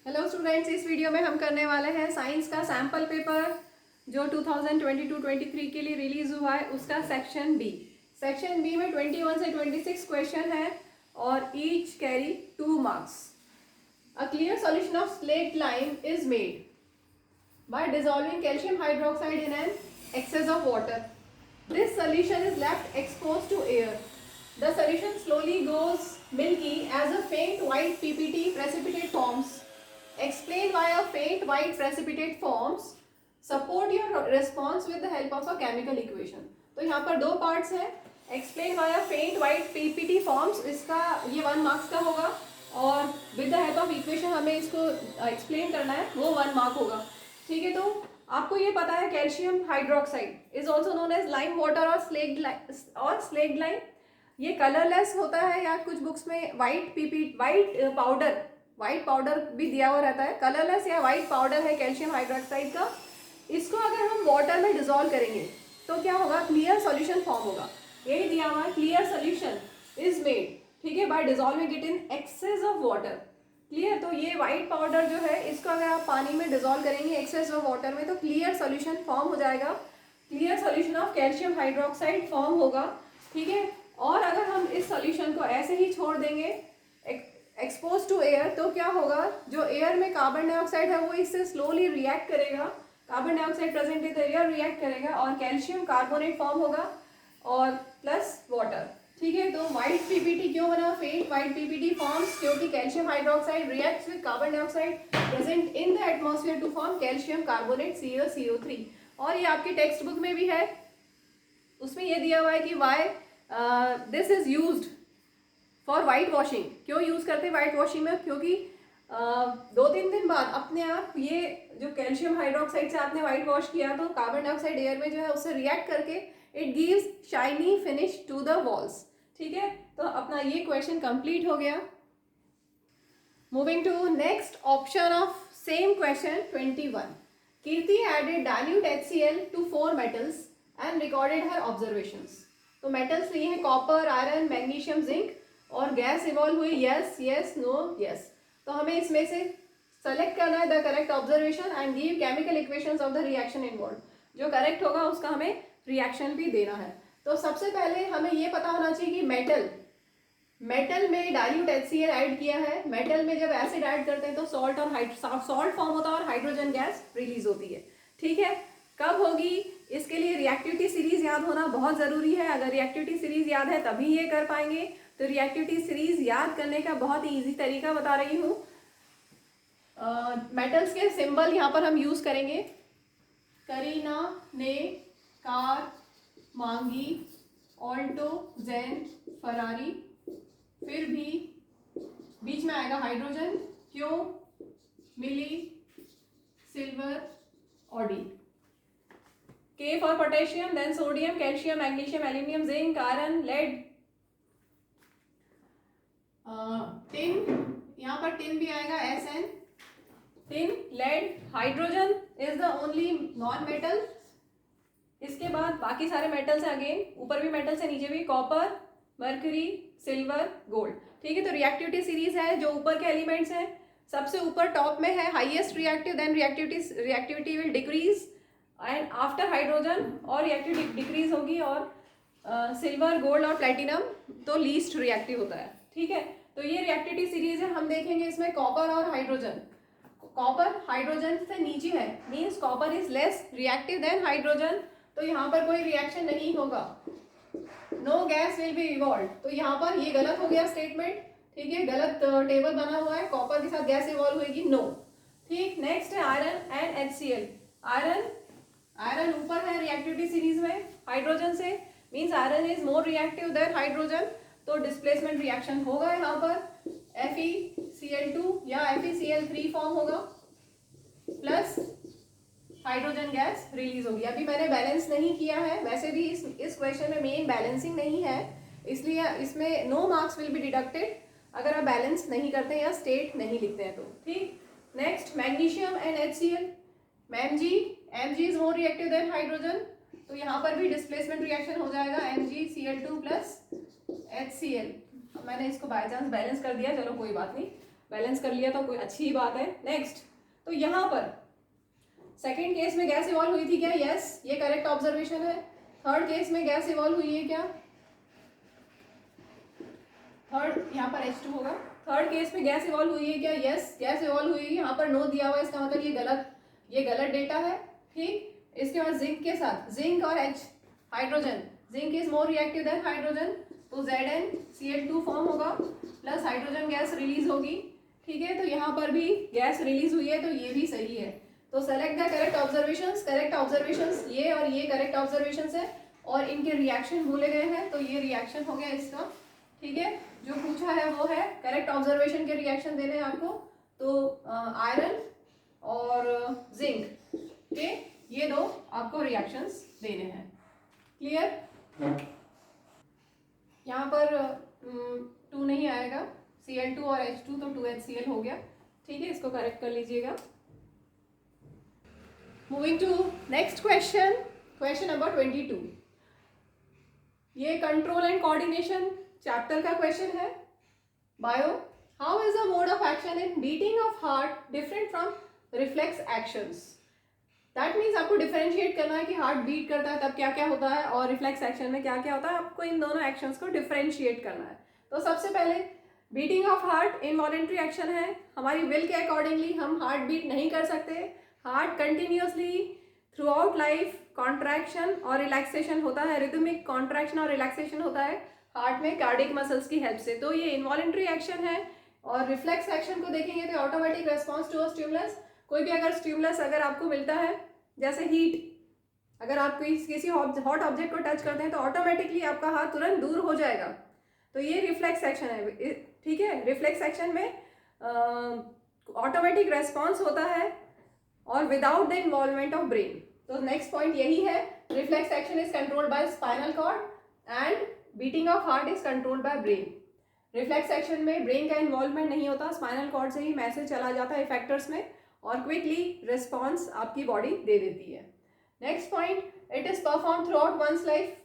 Hello students, इस video में हम करने वाले हैं साइंस का सैम्पल पेपर जो 2022-23 के लिए रिलीज हुआ है, उसका सेक्शन बी। सेक्शन बी में 21 से 26 क्वेश्चन है और each carry 2 marks. A clear solution of slate lime is made by dissolving calcium hydroxide in an excess of water. This solution is left exposed to air. The solution slowly goes milky as a faint white PPT precipitate forms. Explain why a faint white precipitate forms. Support your response with the help of a chemical equation. तो यहाँ पर दो parts हैं. Explain why a faint white PPT forms, इसका ये 1 marks का होगा और with the help of equation हमें इसको explain करना है, वो 1 मार्क होगा. ठीक है, तो आपको ये पता है calcium hydroxide is also known as lime water और स्लेग्ड लाइम. ये कलरलेस होता है या कुछ बुक्स में वाइट पाउडर भी दिया हुआ रहता है. कलरलेस या वाइट पाउडर है कैल्शियम हाइड्रोक्साइड का. इसको अगर हम वाटर में डिजोल्व करेंगे तो क्या होगा, क्लियर सॉल्यूशन फॉर्म होगा. यही दिया हुआ है, क्लियर सॉल्यूशन इज मेड, ठीक है, by dissolving it in excess of water. Clear. तो ये वाइट पाउडर जो है, इसको अगर आप पानी में डिजोल्व करेंगे एक्सेस ऑफ वाटर में तो क्लियर सॉल्यूशन फॉर्म हो जाएगा. Clear solution of calcium hydroxide form होगा. ठीक है. और अगर हम इस सॉल्यूशन को ऐसे ही छोड़ देंगे एक्सपोज टू एयर तो क्या होगा, जो एयर में कार्बन डाइऑक्साइड है वो इससे स्लोली रिएक्ट करेगा. Carbon dioxide present in the air react करेगा और कैल्शियम कार्बोनेट फॉर्म होगा और प्लस वाटर. ठीक है. तो व्हाइट पीपीटी क्यों बना, फेंट व्हाइट पीपीटी फॉर्म्स क्योंकि calcium hydroxide reacts with carbon dioxide present in the atmosphere to form calcium carbonate CaCO3. और ये आपकी टेक्स्ट बुक में भी है, उसमें ये दिया हुआ है कि why this is used for white washing. क्यों यूज करते हैं वाइट वॉशिंग में, क्योंकि 2-3 दिन बाद अपने आप ये जो कैल्शियम हाइड्रोक्साइड से आपने वाइट वॉश किया तो कार्बन डाइऑक्साइड एयर में जो है उससे रिएक्ट करके it gives shiny finish to the walls. ठीक है. तो अपना ये क्वेश्चन कंप्लीट हो गया. Moving to next option of same question 21. Kirti added dilute HCl to 4 metals and recorded her observations. तो मेटल्स लिए हैं कॉपर, आयरन, मैग्नीशियम, जिंक और गैस इवॉल्व हुई यस यस नो यस. तो हमें इसमें से सेलेक्ट करना है the correct observation and give chemical equations of the reaction involve. जो करेक्ट होगा उसका हमें रिएक्शन भी देना है. तो सबसे पहले हमें ये पता होना चाहिए कि मेटल में डाइल्यूट HCl ऐड किया है. मेटल में जब एसिड ऐड करते हैं तो सॉल्ट फॉर्म होता है और हाइड्रोजन गैस रिलीज होती है. ठीक है. कब होगी, इसके लिए रिएक्टिविटी सीरीज याद होना बहुत जरूरी है. अगर रिएक्टिविटी सीरीज याद है तभी ये कर पाएंगे. तो रिएक्टिविटी सीरीज याद करने का बहुत ही ईजी तरीका बता रही हूँ. मेटल्स के सिंबल यहाँ पर हम यूज करेंगे. करीना ने कार मांगी, ऑल्टो, जेन, फरारी. फिर भी बीच में आएगा हाइड्रोजन, क्यों, मिली, सिल्वर, ऑडी. K for potassium, then sodium, calcium, magnesium, aluminium, zinc, iron, lead. Tin, यहाँ पर टिन भी आएगा SN. Tin, lead, hydrogen is the only non metal. इसके बाद बाकी सारे मेटल्स हैं. अगेन ऊपर भी मेटल्स है, नीचे भी, कॉपर, मर्करी, सिल्वर, गोल्ड. ठीक है. तो रिएक्टिविटी सीरीज है. जो ऊपर के एलिमेंट्स हैं सबसे ऊपर टॉप में है highest reactive, then reactivity will decrease and after hydrogen और रिएक्टिविटी डिक्रीज होगी और सिल्वर, गोल्ड और प्लेटिनम तो लीस्ट रिएक्टिव होता है. ठीक है. तो ये रिएक्टिविटी सीरीज है. हम देखेंगे इसमें कॉपर और हाइड्रोजन. कॉपर हाइड्रोजन से नीचे है, means copper is less reactive than hydrogen. तो यहाँ पर कोई रिएक्शन नहीं होगा. No gas will be evolve. तो यहाँ पर ये गलत हो गया स्टेटमेंट. ठीक है. गलत टेबल बना हुआ है. कॉपर के साथ गैस इवॉल्व होगी, नो. ठीक. नेक्स्ट है आयरन एंड HCl. आयरन ऊपर है रिएक्टिविटी सीरीज में हाइड्रोजन से, means iron is more reactive than hydrogen. तो डिस्प्लेसमेंट रिएक्शन होगा यहाँ पर. FeCl2 या FeCl3 फॉर्म होगा प्लस हाइड्रोजन गैस रिलीज होगी. अभी मैंने बैलेंस नहीं किया है. वैसे भी इस क्वेश्चन में मेन बैलेंसिंग नहीं है, इसलिए इसमें no marks will be deducted अगर आप बैलेंस नहीं करते हैं या स्टेट नहीं लिखते हैं तो. ठीक. Next magnesium and HCl. Mg is more reactive than hydrogen. तो यहाँ पर भी डिस्प्लेसमेंट रिएक्शन हो जाएगा MgCl2 प्लस HCl. मैंने इसको बाय चांस बैलेंस कर दिया, चलो कोई बात नहीं. बैलेंस कर लिया तो कोई अच्छी बात है। नेक्स्ट, तो यहाँ पर सेकेंड केस में गैस इवॉल्व हुई थी क्या? यस, ये करेक्ट ऑब्जर्वेशन है। थर्ड केस में गैस इवॉल्व हुई है क्या? थर्ड यहाँ पर H2 होगा। थर्ड केस में गैस इवॉल्व हुई है क्या? यस, गैस इवॉल्व हुई है। यहाँ पर नो दिया हुआ है, इसका मतलब ये गलत डेटा है। ठीक, इसके बाद जिंक के साथ, जिंक और H hydrogen, zinc is more reactive than hydrogen, तो ZnCl2 फॉर्म होगा प्लस हाइड्रोजन गैस रिलीज होगी। ठीक है, तो यहाँ पर भी गैस रिलीज हुई है, तो ये भी सही है। तो select the correct observations. Correct observations ये और ये करेक्ट ऑब्जर्वेशंस है, और इनके रिएक्शन भूले गए हैं, तो ये रिएक्शन हो गया इसका। ठीक है, जो पूछा है वो है करेक्ट ऑब्जर्वेशन के रिएक्शन देने हैं आपको, तो आयरन और जिंक के ये दो आपको रिएक्शंस देने हैं। क्लियर? यहाँ पर 2 नहीं आएगा, Cl2 और H2 तो 2HCl हो गया। ठीक है, इसको करेक्ट कर लीजिएगा। Moving to next question, question number 22। ये कंट्रोल एंड कोऑर्डिनेशन चैप्टर का क्वेश्चन है, bio. How is the mode of action in beating of heart different from reflex actions? That means आपको डिफरेंशिएट करना है कि हार्ट बीट करता है तब क्या क्या होता है और रिफ्लेक्स एक्शन में क्या क्या होता है। आपको इन दोनों एक्शंस को डिफरेंशिएट करना है। तो सबसे पहले beating of heart involuntary action है, हमारी विल के अकॉर्डिंगली हम हार्ट बीट नहीं कर सकते। Heart continuously through out life contraction और रिलैक्सेशन होता है, रिदमिक कॉन्ट्रैक्शन और रिलैक्सेशन होता है हार्ट में कार्डिक मसल्स की हेल्प से, तो ये इनवॉलेंट्री एक्शन है। और रिफ्लेक्स एक्शन को देखेंगे तो ऑटोमेटिक रेस्पॉन्स टू स्टिमुलस। कोई भी अगर स्टिमुलस अगर आपको मिलता है, जैसे हीट, अगर आप किसी हॉट ऑब्जेक्ट को टच करते हैं तो ऑटोमेटिकली आपका हाथ तुरंत दूर हो जाएगा, तो ये रिफ्लेक्स एक्शन है। ठीक है, रिफ्लेक्स एक्शन में ऑटोमेटिक रेस्पॉन्स होता है और without the involvement of brain. तो नेक्स्ट पॉइंट यही है, reflex action is controlled by spinal cord and beating of heart is controlled by brain. Reflex action में ब्रेन का इन्वॉल्वमेंट नहीं होता, स्पाइनल कॉर्ड से ही मैसेज चला जाता है इफेक्टर्स में और क्विकली रिस्पॉन्स आपकी बॉडी दे देती है। Next point, it is perform through out one's life.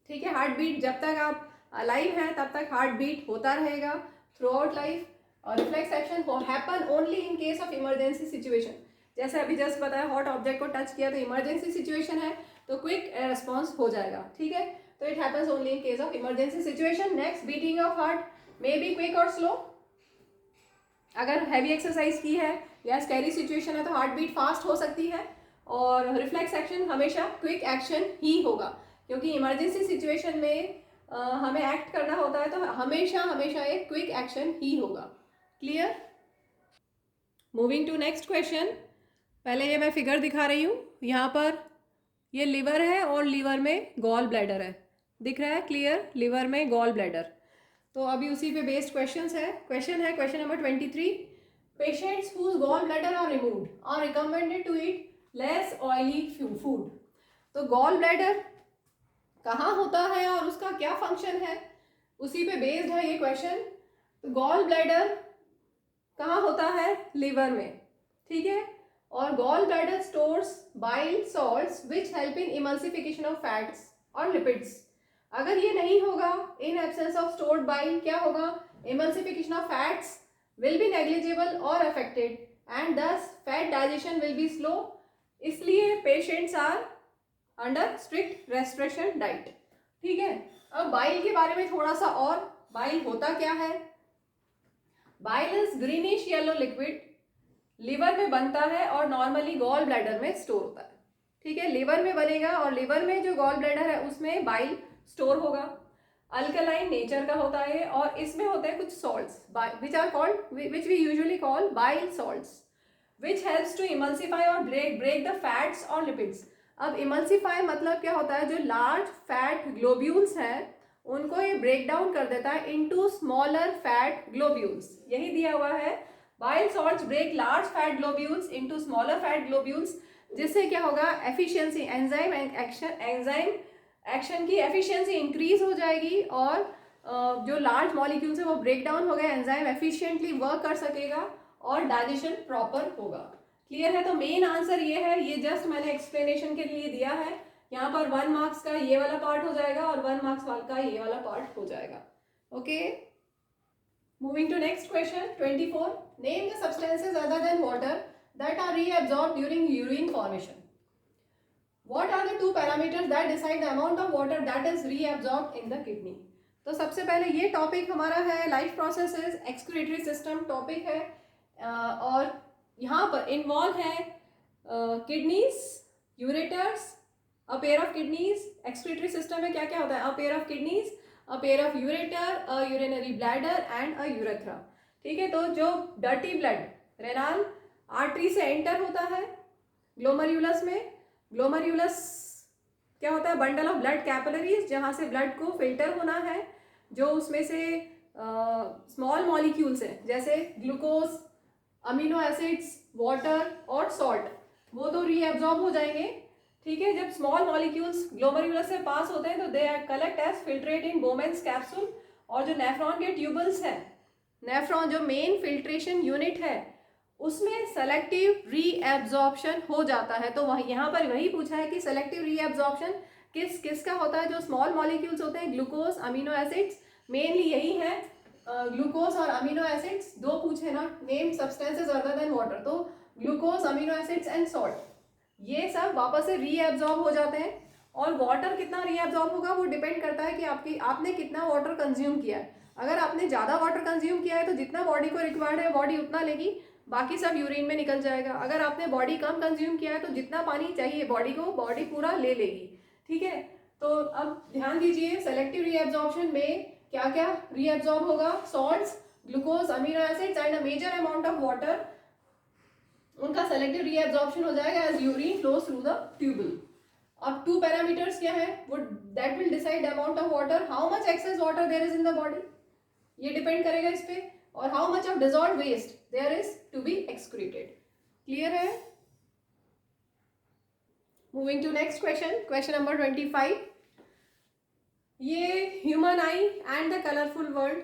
ठीक है, हार्ट बीट जब तक आप अलाइव हैं तब तक हार्ट बीट होता रहेगा थ्रू आउट लाइफ। और reflex action happen only in case of emergency situation. जैसे अभी जस्ट बताया, हॉट ऑब्जेक्ट को टच किया तो इमरजेंसी सिचुएशन है तो क्विक रेस्पॉन्स हो जाएगा। ठीक है, तो it happens only in case of emergency situation. Next, beating of heart may be quick और स्लो। अगर हैवी एक्सरसाइज की है या स्कैरी सिचुएशन है तो हार्ट बीट फास्ट हो सकती है, और रिफ्लेक्स एक्शन हमेशा क्विक एक्शन ही होगा, क्योंकि इमरजेंसी सिचुएशन में हमें एक्ट करना होता है तो हमेशा हमेशा एक क्विक एक्शन ही होगा। Clear? Moving to next question. पहले ये मैं फिगर दिखा रही हूँ, यहाँ पर ये लिवर है और लिवर में गॉल ब्लैडर है, दिख रहा है क्लियर? लिवर में गॉल ब्लैडर। तो अभी उसी पे बेस्ड क्वेश्चन है question number 23। Patients whose gall bladder are removed are recommended to eat less oily food. तो गॉल ब्लैडर कहाँ होता है और उसका क्या फंक्शन है, उसी पे बेस्ड है ये क्वेश्चन। तो गॉल ब्लैडर कहाँ होता है? लिवर में। ठीक है, और gall bladder stores bile salts which help in emulsification of fats और लिपिड्स। अगर ये नहीं होगा, in absence of stored bile क्या होगा? Emulsification of fats will be negligible और affected and thus fat digestion will be slow. इसलिए patients are under strict restriction diet. ठीक है, अब बाइल के बारे में थोड़ा सा और, बाइल होता क्या है? Bile is greenish yellow liquid, liver में बनता है और नॉर्मली गॉल ब्लैडर में स्टोर होता है। ठीक है, लिवर में बनेगा और लिवर में जो गॉल ब्लैडर है उसमें बाइल स्टोर होगा। अल्कलाइन नेचर का होता है और इसमें होते हैं कुछ salts which are called which we usually call bile salts which helps to emulsify और ब्रेक द फैट्स और लिपिड्स। अब इमल्सिफाई मतलब क्या होता है? जो लार्ज फैट ग्लोब्यूल्स हैं उनको ये ब्रेक डाउन कर देता है इनटू स्मॉलर फैट ग्लोब्यूल्स, यही दिया हुआ है। Bile salts break large fat globules into smaller fat globules, जिससे क्या होगा? एफिशिएंसी, एंजाइम एक्शन की एफिशिएंसी इंक्रीज हो जाएगी और जो लार्ज मॉलिक्यूल्स है वो ब्रेक डाउन हो गए, एंजाइम एफिशिएंटली वर्क कर सकेगा और डाइजेशन प्रॉपर होगा। क्लियर है? तो मेन आंसर ये है, ये जस्ट मैंने एक्सप्लेनेशन के लिए दिया है। यहाँ पर 1 मार्क्स का ये वाला पार्ट हो जाएगा और 1 मार्क्स वाला का ये वाला पार्ट हो जाएगा। Okay, Moving to next question 24. Name the substances other than water that are reabsorbed during urine formation. What are the two parameters that decide the amount of water that is reabsorbed in the kidney? तो सबसे पहले ये topic हमारा है life processes excretory system topic है और यहाँ पर इन्वॉल्व है kidneys ureters a pair of kidneys excretory system में क्या क्या होता है a pair of kidneys a pair of ureter a urinary bladder and a urethra ठीक है तो जो डर्टी ब्लड रेनाल आर्टरी से एंटर होता है ग्लोमर्यूलस में ग्लोमर्यूलस क्या होता है बंडल ऑफ ब्लड कैपिलरीज जहाँ से ब्लड को फिल्टर होना है जो उसमें से स्मॉल मॉलिक्यूल्स हैं जैसे ग्लूकोज अमीनो एसिड्स वाटर और सॉल्ट वो तो रीएब्जॉर्ब हो जाएंगे ठीक है जब स्मॉल मॉलिक्यूल्स ग्लोमर्यूलस से पास होते हैं तो they collect as filtrate in Bowman's capsule और जो नेफ्रॉन के ट्यूबल्स है नेफ्रॉन जो मेन फिल्ट्रेशन यूनिट है उसमें सेलेक्टिव रीएब्जॉर्प्शन हो जाता है तो वही यहाँ पर वही पूछा है कि सेलेक्टिव रीएब्जॉर्प्शन किसका होता है जो स्मॉल मॉलिक्यूल्स होते हैं ग्लूकोज अमीनो एसिड्स मेनली यही है ग्लूकोज और अमीनो एसिड्स दो पूछे ना name substances other than water तो glucose amino acids and salt ये सब वापस से रीएब्जॉर्ब हो जाते हैं और वाटर कितना रीएब्जॉर्ब होगा वो डिपेंड करता है कि आपने कितना वाटर कंज्यूम किया है अगर आपने ज़्यादा वाटर कंज्यूम किया है तो जितना बॉडी को रिक्वायर्ड है बॉडी उतना लेगी बाकी सब यूरिन में निकल जाएगा अगर आपने बॉडी कम कंज्यूम किया है तो जितना पानी चाहिए बॉडी को बॉडी पूरा ले लेगी ठीक है तो अब ध्यान दीजिए सेलेक्टिव रीएब्जॉर्प्शन में क्या क्या रीएब्जॉर्ब होगा salts glucose amino acids and a major amount of water उनका सेलेक्टिव रीएब्जॉर्प्शन हो जाएगा as urine flows through the tubule अब टू पैरामीटर्स क्या है वो that will decide amount of water how much excess water there is in the body ये depend करेगा इस पे और how much of dissolve waste there is to be excreted clear है moving to next question number 25 ये human I and the colourful world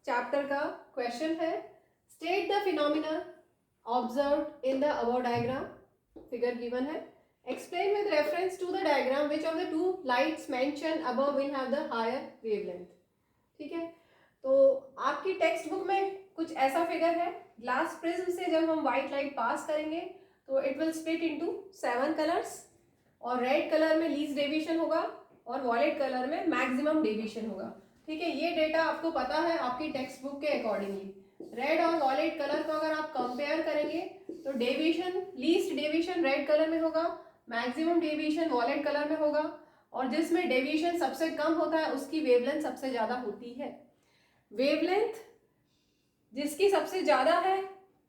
chapter का question है state the phenomena observed in the above diagram figure given है explain with reference to the diagram which of the two lights mentioned above will have the higher wavelength ठीक है तो आपकी text book में कुछ ऐसा figure है glass prism से जब हम व्हाइट लाइट पास करेंगे तो it will split into 7 colours और रेड कलर में लीस्ट डेविएशन होगा और वॉयलेट कलर में मैक्सिमम डेविएशन होगा ठीक है ये डेटा आपको पता है आपकी टेक्स्ट बुक के अकॉर्डिंगली रेड और वॉयलेट कलर को अगर आप कंपेयर करेंगे तो deviation least deviation red colour में होगा मैक्सिमम डेविएशन वॉयलेट कलर में होगा और जिसमें डेविएशन सबसे कम होता है उसकी वेवलेंथ सबसे ज़्यादा होती है वेवलेंथ जिसकी सबसे ज़्यादा है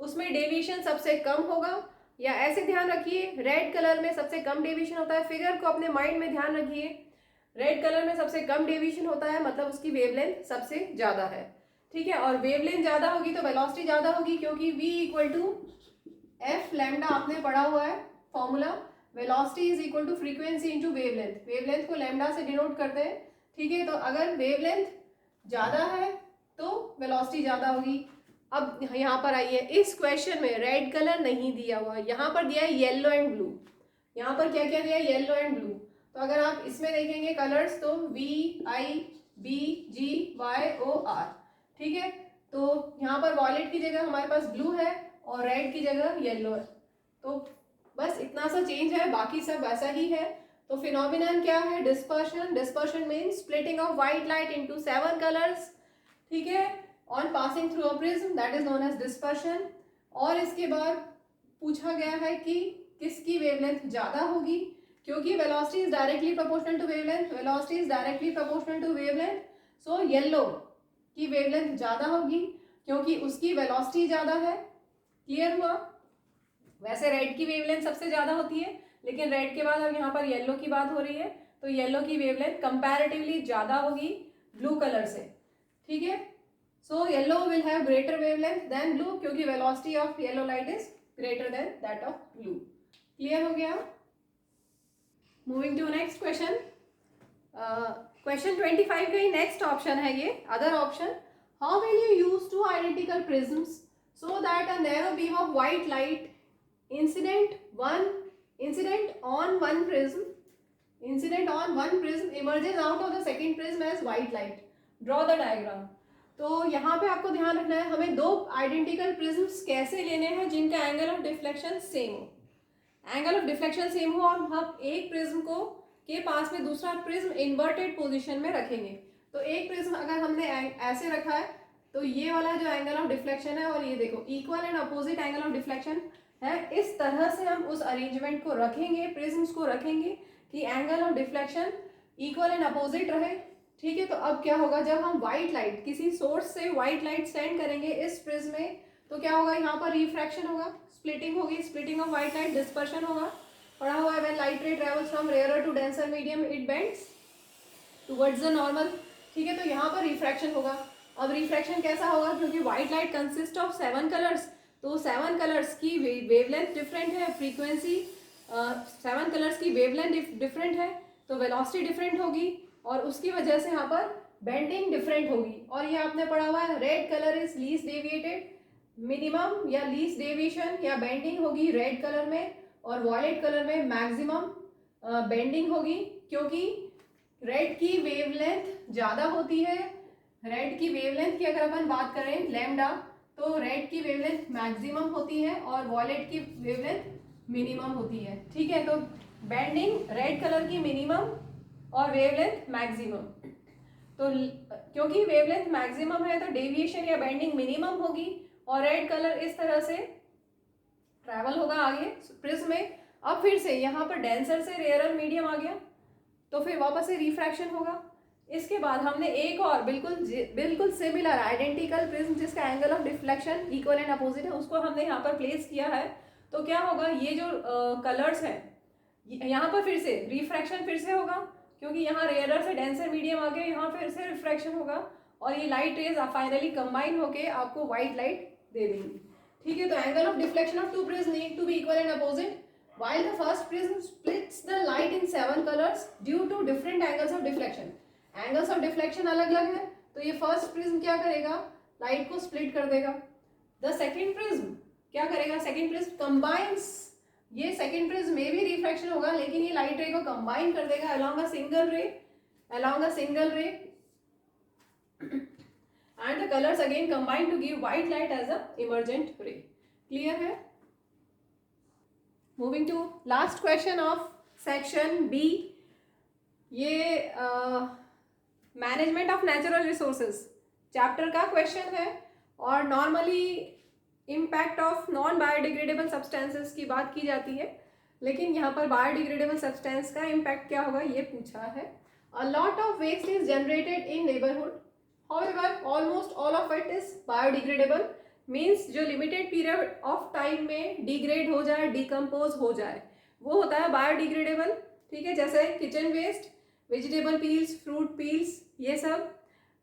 उसमें डेविएशन सबसे कम होगा या ऐसे ध्यान रखिए रेड कलर में सबसे कम डेविएशन होता है फिगर को अपने माइंड में ध्यान रखिए रेड कलर में सबसे कम डेविएशन होता है मतलब उसकी वेवलेंथ सबसे ज़्यादा है ठीक है और वेवलेंथ ज़्यादा होगी तो वेलोसिटी ज़्यादा होगी क्योंकि v equal to f lambda आपने पढ़ा हुआ है formula velocity is equal to frequency into wavelength wavelength को लैम्डा से डिनोट करते हैं ठीक है तो अगर वेवलेंथ ज़्यादा है तो वेलोसिटी ज़्यादा होगी अब यहाँ पर आइए इस क्वेश्चन में रेड कलर नहीं दिया हुआ यहाँ पर दिया है येलो एंड ब्लू यहाँ पर क्या क्या दिया है येलो एंड ब्लू तो अगर आप इसमें देखेंगे कलर्स तो VIBGYOR ठीक है तो यहाँ पर वॉयलेट की जगह हमारे पास ब्लू है और रेड की जगह येलो है तो बस इतना सा चेंज है बाकी सब वैसा ही है तो फिनोमिनन क्या है dispersion means splitting of white light into 7 colours ठीक है on passing through a prism that is known as dispersion और इसके बाद पूछा गया है कि किसकी वेवलेंथ ज़्यादा होगी क्योंकि velocity is directly proportional to wavelength so yellow की वेवलेंथ ज़्यादा होगी क्योंकि उसकी वेलोसिटी ज़्यादा है क्लियर हुआ वैसे रेड की वेवलेंथ सबसे ज़्यादा होती है लेकिन रेड के बाद अब यहाँ पर येलो की बात हो रही है तो येलो की वेवलेंथ कंपैरेटिवली ज़्यादा होगी ब्लू कलर से ठीक है so yellow will have greater wavelength than blue क्योंकि velocity of yellow light is greater than that of blue clear हो गया moving to next question question 25 का ही नेक्स्ट ऑप्शन है ये other option how will you use two identical prisms so that a narrow beam of white light incident on one prism emerges out of the second prism as white light draw the diagram तो यहाँ पे आपको ध्यान रखना है, हमें दो identical prisms कैसे लेने हैं जिनका एंगल ऑफ डिफ्लेक्शन सेम हो, एंगल ऑफ डिफ्लेक्शन सेम हो, और हम एक प्रिज्म को के पास में दूसरा प्रिज्म इन्वर्टेड पोजीशन में रखेंगे। तो एक प्रिज्म अगर हमने ऐसे रखा है तो ये वाला जो एंगल ऑफ डिफ्लेक्शन है, और ये देखो equal and opposite angle of deflection है, इस तरह से हम उस अरेंजमेंट को रखेंगे, प्रिज्म्स को रखेंगे कि angle of deflection equal and opposite रहे। ठीक है, तो अब क्या होगा, जब हम व्हाइट लाइट किसी सोर्स से व्हाइट लाइट सेंड करेंगे इस प्रिज्म में, तो क्या होगा, यहाँ पर रिफ्रैक्शन होगा, स्प्लिटिंग होगी, splitting of white light, dispersion होगा। पढ़ा हुआ है, when light ray travels from rarer to denser medium it bends towards the normal. ठीक है, तो यहाँ पर रिफ्रैक्शन होगा। अब रिफ्रैक्शन कैसा होगा, क्योंकि white light consist of 7 colours, तो 7 कलर्स की वेवलेंथ डिफरेंट है, फ्रीक्वेंसी 7 कलर्स की वेवलेंथ डिफरेंट है, तो वेलोसिटी डिफरेंट होगी, और उसकी वजह से यहाँ पर बेंडिंग डिफरेंट होगी। और ये आपने पढ़ा हुआ है, red colour is least deviated, minimum या लीस्ट डेविएशन या बेंडिंग होगी रेड कलर में, और वॉयलेट कलर में मैक्सिमम बेंडिंग होगी, क्योंकि रेड की वेवलेंथ ज़्यादा होती है। रेड की वेवलेंथ की अगर अपन बात करें लैम्डा, तो रेड की वेवलेंथ मैक्सिमम होती है और वॉयलेट की वेवलेंथ मिनिमम होती है। ठीक है, तो बेंडिंग रेड कलर की मिनिमम और वेवलेंथ मैक्सिमम, तो क्योंकि वेवलेंथ मैक्सिमम है तो डेविएशन या बेंडिंग मिनिमम होगी, और रेड कलर इस तरह से ट्रैवल होगा आगे प्रिज्म में। अब फिर से यहाँ पर डेंसर से रेयरर मीडियम आ गया, तो फिर वापस से रिफ्रैक्शन होगा। इसके बाद हमने एक और बिल्कुल सिमिलर आइडेंटिकल प्रिज्म जिसका angle of deflection equal and opposite है, उसको हमने यहाँ पर प्लेस किया है। तो क्या होगा, ये जो कलर्स हैं यहाँ पर फिर से रिफ्रैक्शन फिर से होगा, क्योंकि यहाँ रेयरर से डेंसर मीडियम आ गया, यहाँ फिर से रिफ्रैक्शन होगा, और ये लाइट रेज फाइनली कंबाइन होके आपको व्हाइट लाइट दे देंगी। ठीक है, तो angle of deflection of two prism need to be equal and opposite while the first prism splits the light in 7 colors due to different angles of deflection. Angles of deflection अलग अलग है, तो ये first prism क्या करेगा, light को split कर देगा। द सेकेंड प्रिज्म क्या करेगा, सेकेंड प्रिज्म कंबाइंस, ये सेकेंड प्रिज्म में भी रिफ्रैक्शन होगा, लेकिन ये लाइट रे को कंबाइन कर देगा along a single ray and the colors again combine to give white light as a emergent ray. Clear है? Moving to last question of section B, ये management of natural resources chapter का question है, और normally impact of non biodegradable substances की बात की जाती है, लेकिन यहाँ पर बायोडिग्रेडेबल सब्सटेंस का इम्पैक्ट क्या होगा ये पूछा है। A lot of waste is generated in neighbourhood, however almost all of it is biodegradable, means जो लिमिटेड पीरियड ऑफ टाइम में डिग्रेड हो जाए, डिकम्पोज हो जाए, वो होता है बायोडिग्रेडेबल। ठीक है, जैसे kitchen waste, vegetable peels, fruit peels, ये सब,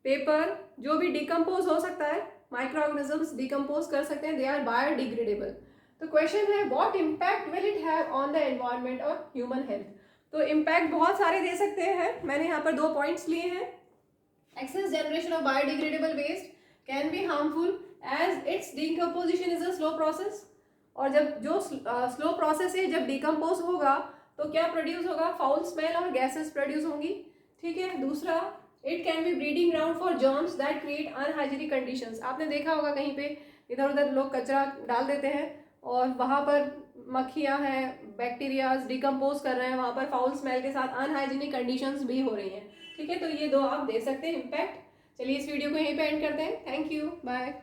पेपर, जो भी डिकम्पोज हो सकता है, माइक्रो ऑर्गेनिजम्स डिकम्पोज कर सकते हैं, दे आर बायोडिग्रेडेबल। तो क्वेश्चन है what impact will it have on the environment और ह्यूमन हेल्थ। तो इम्पैक्ट बहुत सारे दे सकते हैं, मैंने यहाँ पर 2 पॉइंट्स लिए हैं। Excess generation of biodegradable waste can be harmful as its decomposition is a slow process, और जब जो स्लो प्रोसेस है, जब डिकम्पोज होगा तो क्या प्रोड्यूस होगा, फाउल स्मेल और गैसेस प्रोड्यूस होंगी। ठीक है, दूसरा, it can be breeding ground for germs that create unhygienic conditions. आपने देखा होगा कहीं पे इधर उधर लोग कचरा डाल देते हैं और वहाँ पर मक्खियाँ हैं, बैक्टीरियाज डिकम्पोज कर रहे हैं, वहाँ पर फाउल स्मेल के साथ अनहाइजीनिक कंडीशंस भी हो रही हैं। ठीक है, तो ये 2 आप दे सकते हैं इम्पैक्ट। चलिए इस वीडियो को यहीं पे एंड करते हैं। Thank you, bye.